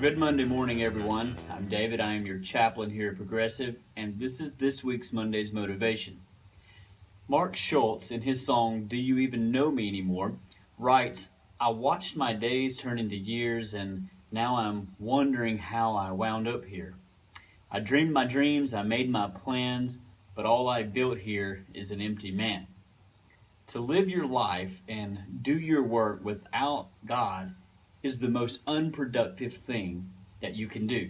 Good Monday morning, everyone. I'm David. I am your chaplain here at Progressive, and this is this week's Monday's Motivation. Mark Schultz, in his song, Do You Even Know Me Anymore, writes, I watched my days turn into years, and now I'm wondering how I wound up here. I dreamed my dreams, I made my plans, but all I built here is an empty man. To live your life and do your work without God is the most unproductive thing that you can do.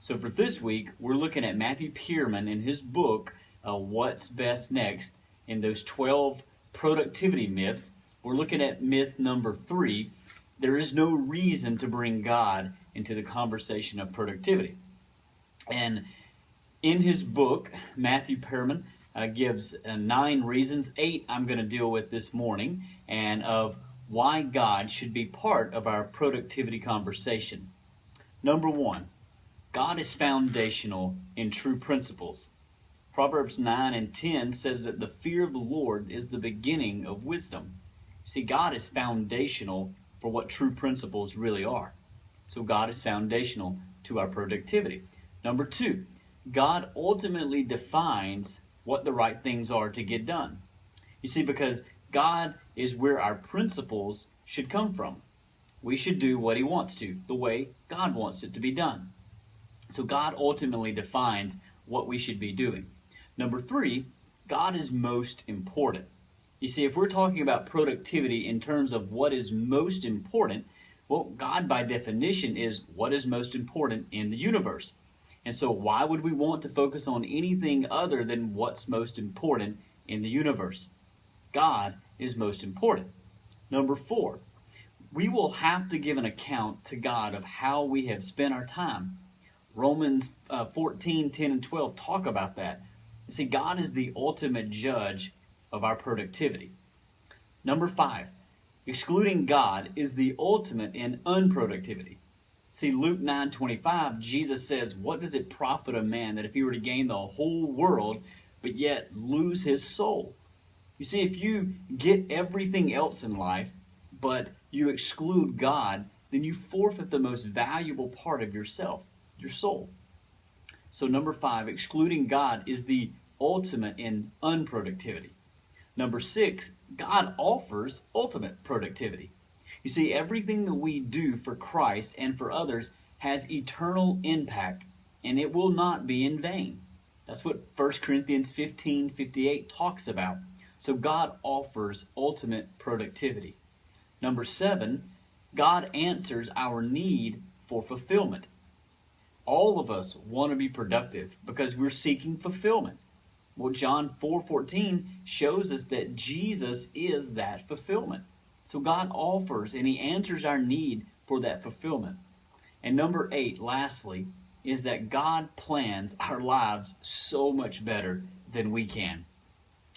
So for this week, we're looking at Matthew Pierman in his book, What's Best Next, in those 12 productivity myths. We're looking at myth number 3. There is no reason to bring God into the conversation of productivity. And in his book, Matthew Pierman gives 9 reasons, 8 I'm going to deal with this morning, and of why God should be part of our productivity conversation. Number 1, God is foundational in true principles. Proverbs 9 and 10 says that the fear of the Lord is the beginning of wisdom. See, God is foundational for what true principles really are. So God is foundational to our productivity. Number 2, God ultimately defines what the right things are to get done. You see, because God is where our principles should come from. We should do what He wants to, the way God wants it to be done. So God ultimately defines what we should be doing. Number 3, God is most important. You see, if we're talking about productivity in terms of what is most important, well, God by definition is what is most important in the universe. And so why would we want to focus on anything other than what's most important in the universe? God is most important. Number 4, we will have to give an account to God of how we have spent our time. Romans 14, 10, and 12 talk about that. See, God is the ultimate judge of our productivity. Number 5, excluding God is the ultimate in unproductivity. See, Luke 9:25, Jesus says, what does it profit a man that if he were to gain the whole world, but yet lose his soul? You see, if you get everything else in life, but you exclude God, then you forfeit the most valuable part of yourself, your soul. So number 5, excluding God is the ultimate in unproductivity. Number 6, God offers ultimate productivity. You see, everything that we do for Christ and for others has eternal impact, and it will not be in vain. That's what 1 Corinthians 15:58 talks about. So God offers ultimate productivity. Number 7, God answers our need for fulfillment. All of us want to be productive because we're seeking fulfillment. Well, John 4:14 shows us that Jesus is that fulfillment. So God offers and He answers our need for that fulfillment. And number 8, lastly, is that God plans our lives so much better than we can.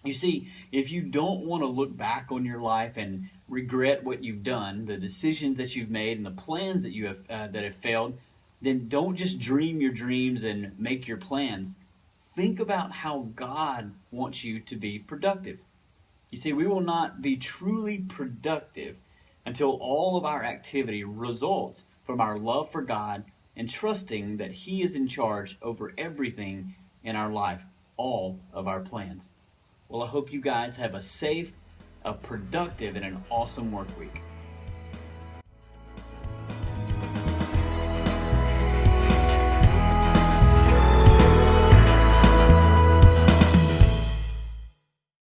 You see, if you don't want to look back on your life and regret what you've done, the decisions that you've made and the plans that you have that have failed, then don't just dream your dreams and make your plans. Think about how God wants you to be productive. You see, we will not be truly productive until all of our activity results from our love for God and trusting that He is in charge over everything in our life, all of our plans. Well, I hope you guys have a safe, a productive, and an awesome work week.